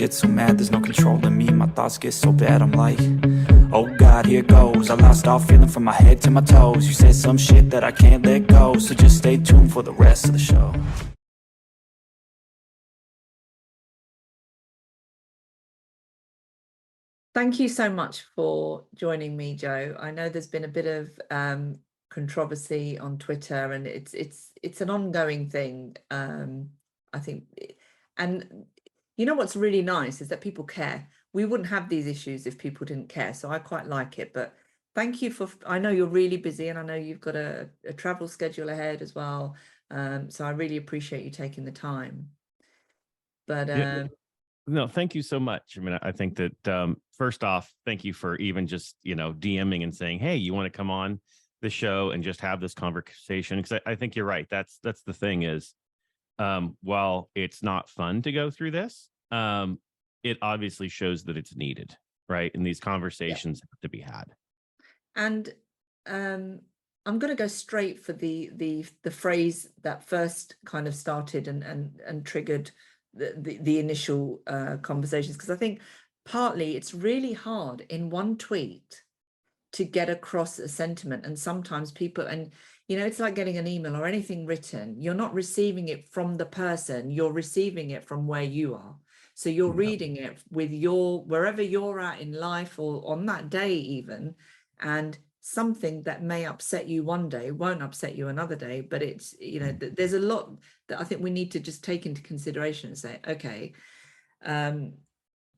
get so mad, there's no controlling me. My thoughts get so bad, I'm like, oh God, here goes. I lost all feeling from my head to my toes. You said some shit that I can't let go, so just stay tuned for the rest of the show. Thank you so much for joining me, Joe. I know there's been a bit of controversy on Twitter, and it's an ongoing thing. I think, and you know what's really nice is that people care. We wouldn't have these issues if people didn't care, so I quite like it. But thank you for. I know you're really busy, and I know you've got a travel schedule ahead as well. So I really appreciate you taking the time. But Yeah. No, thank you so much. I mean, I think that first off, thank you for even just, DMing and saying, hey, you want to come on the show and just have this conversation? Because I think you're right. That's the thing is, while it's not fun to go through this, it obviously shows that it's needed, right? And these conversations have to be had. And I'm going to go straight for the phrase that first kind of started and triggered the initial conversations, because I think partly it's really hard in one tweet to get across a sentiment, and sometimes people, and it's like getting an email or anything written, you're not receiving it from the person, you're receiving it from where you are. So you're reading it with wherever you're at in life or on that day even, and something that may upset you one day won't upset you another day. But it's, there's a lot that I think we need to just take into consideration and say, okay,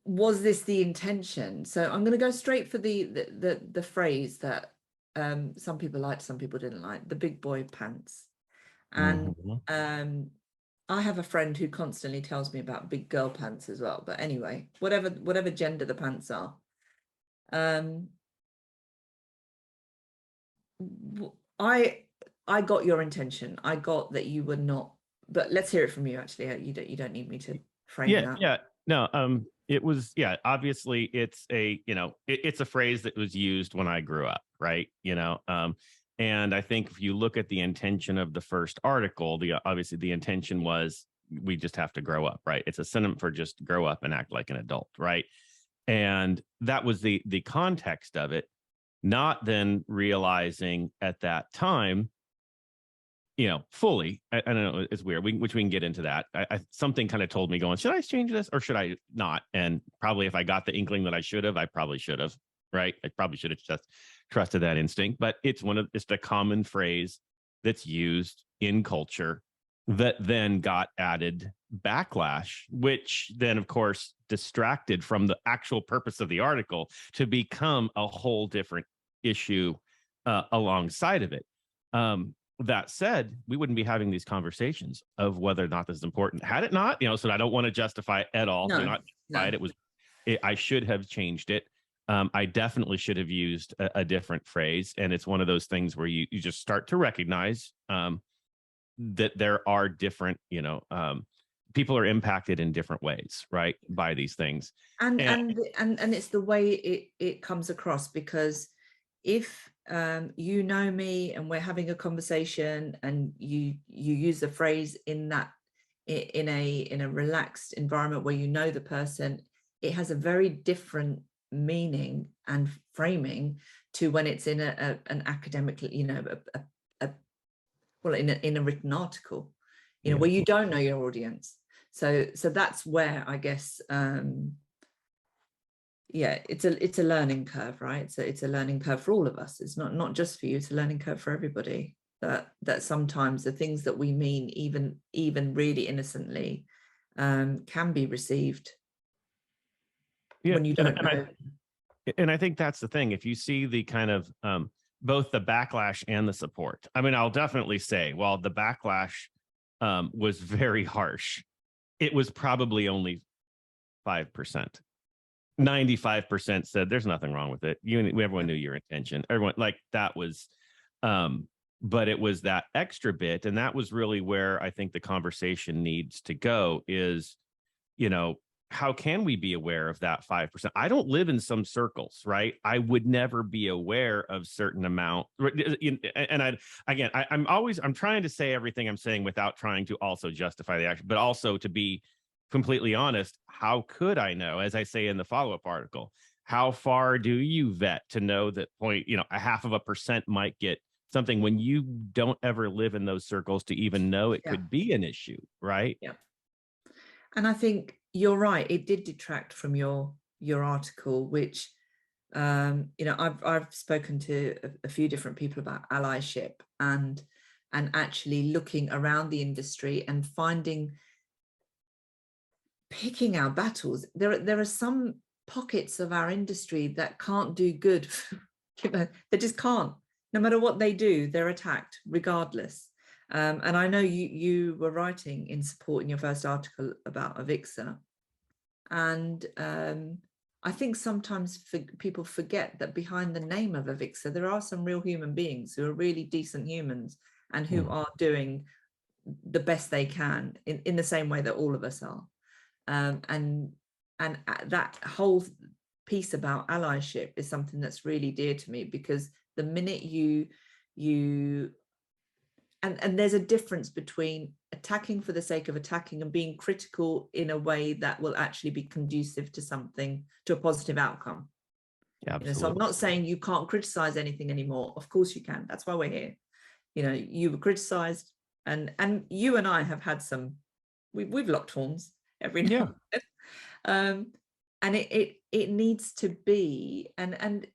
was this the intention? So I'm going to go straight for the phrase that some people liked, some people didn't like, the big boy pants. And I have a friend who constantly tells me about big girl pants as well. But anyway, whatever gender the pants are. I got your intention. I got that you were not, but let's hear it from you. Actually, you don't need me to frame that. Yeah, no. It was, obviously it's it's a phrase that was used when I grew up, right? And I think if you look at the intention of the first article, obviously the intention was we just have to grow up, right? It's a synonym for just grow up and act like an adult, right? And that was the context of it. Not then realizing at that time, fully. I don't know. It's weird. Which we can get into that. Something kind of told me going, should I change this or should I not? And probably if I got the inkling that I should have, I probably should have. Right. I probably should have just trusted that instinct. But it's the common phrase that's used in culture that then got added backlash, which then, of course, distracted from the actual purpose of the article to become a whole different issue alongside of it. That said, we wouldn't be having these conversations of whether or not this is important. Had it not, so I don't want to justify it at all. No, do not justify it. I should have changed it. I definitely should have used a different phrase. And it's one of those things where you just start to recognize that there are different, people are impacted in different ways, right, by these things. And it's the way it comes across, because if you know me and we're having a conversation and you use the phrase in a relaxed environment where you know the person, it has a very different meaning and framing to when it's in an academic, well, in a written article, where you don't know your audience. So that's where I guess it's a learning curve, right? So it's a learning curve for all of us. It's not just for you, it's a learning curve for everybody. That sometimes the things that we mean, even really innocently, can be received when you don't know. And I think that's the thing. If you see the kind of both the backlash and the support, I mean, I'll definitely say, while the backlash was very harsh, it was probably only 5%. 95% said there's nothing wrong with it. Everyone knew your intention. Everyone, like, that was, but it was that extra bit. And that was really where I think the conversation needs to go is, how can we be aware of that 5%? I don't live in some circles, right? I would never be aware of certain amount. And I'm trying to say everything I'm saying without trying to also justify the action, but also to be completely honest, how could I know? As I say in the follow-up article, how far do you vet to know that point, you know, a 0.5% might get something when you don't ever live in those circles to even know it Yeah. could be an issue, right? Yeah. And I think you're right. It did detract from your article, which you know, I've spoken to a few different people about allyship and actually looking around the industry and picking our battles. There are some pockets of our industry that can't do good. You know, they just can't. No matter what they do, they're attacked regardless. And I know you were writing in support in your first article about Avixa, and I think sometimes people forget that behind the name of Avixa, there are some real human beings who are really decent humans and who are doing the best they can in the same way that all of us are. And that whole piece about allyship is something that's really dear to me, because the minute and there's a difference between attacking for the sake of attacking and being critical in a way that will actually be conducive to something, to a positive outcome. Yeah, you know, so I'm not saying you can't criticize anything anymore. Of course you can. That's why we're here. You know, you were criticized, and you and I have had some, we've locked horns every now and then. And it needs to be, and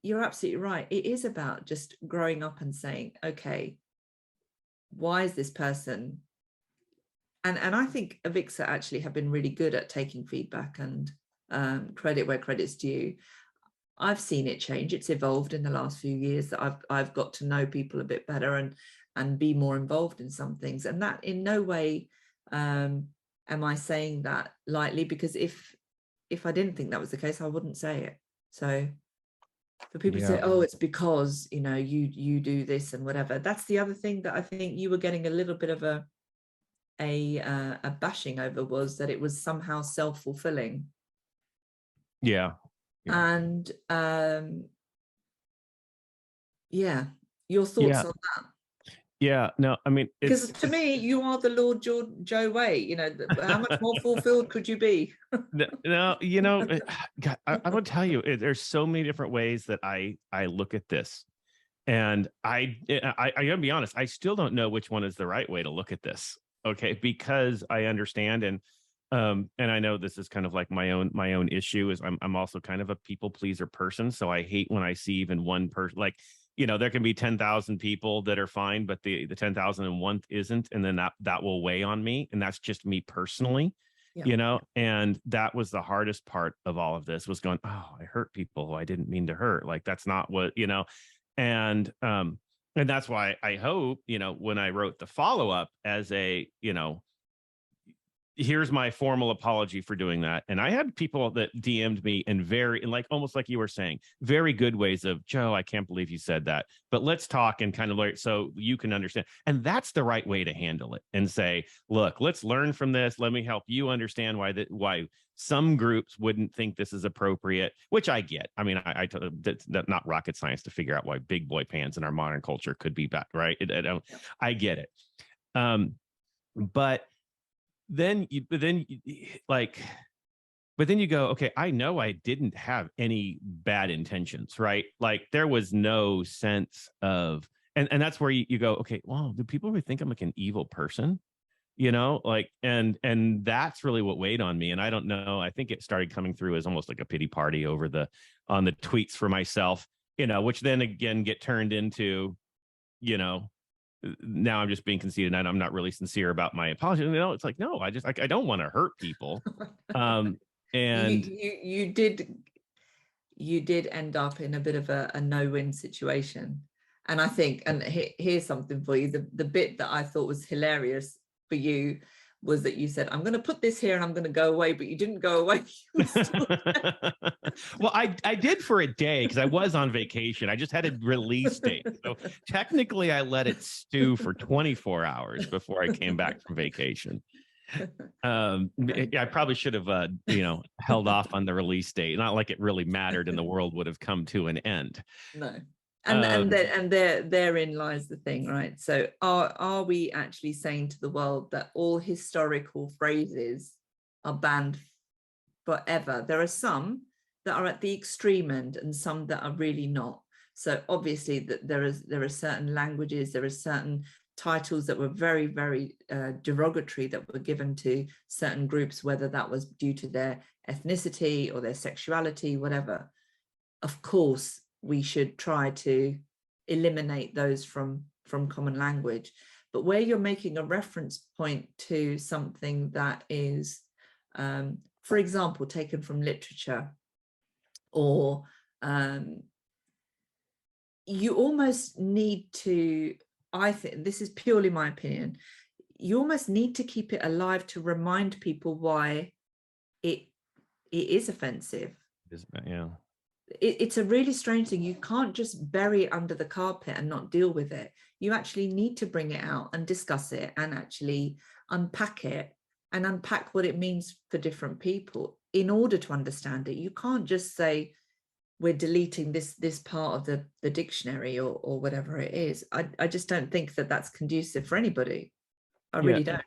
you're absolutely right. It is about just growing up and saying, okay, why is this person? And I think Avixa actually have been really good at taking feedback and credit where credit's due. I've seen it change. It's evolved in the last few years that I've got to know people a bit better and be more involved in some things. And that in no way am I saying that lightly, because if I didn't think that was the case, I wouldn't say it. So for people to say, oh, it's because, you know, you do this and whatever. That's the other thing that I think you were getting a little bit of a bashing over, was that it was somehow self-fulfilling. Yeah. And yeah, your thoughts on that? Yeah, no, I mean, because to me, you are the Lord Joe Way. You know, how much more fulfilled could you be? no, you know, God, I will tell you, there's so many different ways that I look at this, and I gotta be honest, I still don't know which one is the right way to look at this. Okay, because I understand, and I know this is kind of like my own issue is I'm also kind of a people pleaser person, so I hate when I see even one person, like, you know, there can be 10,000 people that are fine, but the 10,001 isn't, and then that will weigh on me, and that's just me personally. Yeah. You know, and that was the hardest part of all of this, was going, oh, I hurt people who I didn't mean to hurt. Like, that's not what, you know, and that's why I hope, you know, when I wrote the follow-up as a, you know, here's my formal apology for doing that. And I had people that DM'd me in like, almost like you were saying, very good ways of, Joe, I can't believe you said that, but let's talk and kind of like, so you can understand. And that's the right way to handle it, and say, look, let's learn from this. Let me help you understand why some groups wouldn't think this is appropriate, which I get. I mean, that's not rocket science to figure out why big boy pants in our modern culture could be bad, right? I get it. But then you go, okay, I know I didn't have any bad intentions, right? Like, there was no sense of, and that's where you go, okay, well, do people really think I'm like an evil person? You know, like, and that's really what weighed on me. And I don't know, I think it started coming through as almost like a pity party on the tweets for myself, you know, which then again get turned into, you know, now I'm just being conceited and I'm not really sincere about my apology. You know, it's like, no, I don't want to hurt people. And you did end up in a bit of a no-win situation. And I think, and here's something for you, the bit that I thought was hilarious for you was that you said, I'm going to put this here and I'm going to go away, but you didn't go away. Well, I did for a day, because I was on vacation. I just had a release date. So technically I let it stew for 24 hours before I came back from vacation. I probably should have, you know, held off on the release date. Not like it really mattered and the world would have come to an end. No. And therein lies the thing, right? So are we actually saying to the world that all historical phrases are banned forever. There are some that are at the extreme end and some that are really not. So obviously that there are certain languages, there are certain titles that were very, very derogatory that were given to certain groups, whether that was due to their ethnicity or their sexuality, whatever. Of course, we should try to eliminate those from common language. But where you're making a reference point to something that is, for example, taken from literature, or you almost need to, I think this is purely my opinion, you almost need to keep it alive to remind people why it is offensive. Yeah. It's a really strange thing. You can't just bury it under the carpet and not deal with it. You actually need to bring it out and discuss it and actually unpack it and unpack what it means for different people in order to understand it. You can't just say, we're deleting this part of the dictionary or whatever it is. I just don't think that that's conducive for anybody. I really don't.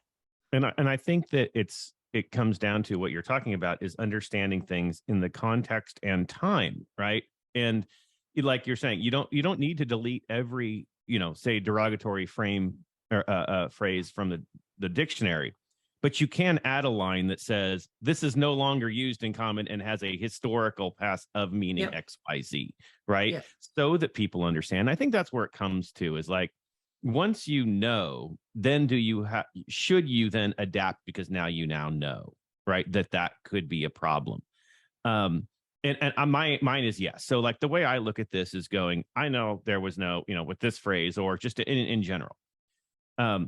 And I think that it comes down to what you're talking about is understanding things in the context and time, right? And like you're saying, you don't need to delete every, say derogatory frame or phrase from the dictionary, but you can add a line that says this is no longer used in common and has a historical past of meaning XYZ, right? Yep. So that people understand. I think that's where it comes to, is like, once you know, then should you then adapt, because now know, right, that could be a problem. And mine is yes. So like the way I look at this is going, I know there was no, with this phrase or just in general. I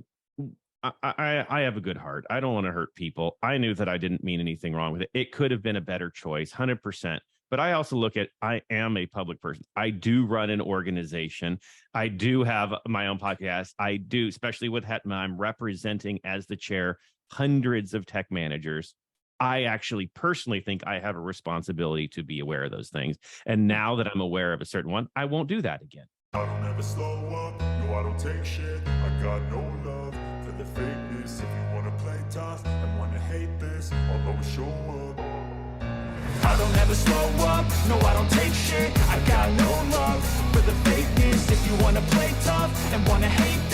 have a good heart. I don't want to hurt people. I knew that I didn't mean anything wrong with it. It could have been a better choice, 100%. But I also look at, I am a public person. I do run an organization. I do have my own podcast. I do, especially with Hetma, I'm representing as the chair hundreds of tech managers. I actually personally think I have a responsibility to be aware of those things. And now that I'm aware of a certain one, I won't do that again. I don't ever slow up, no, I don't take shit. I got no love for the fakeness. If you wanna play tough and wanna hate this, I'll always show up. I don't ever slow up, no I don't take shit. I got no love for the fakeness. If you wanna play tough and wanna hate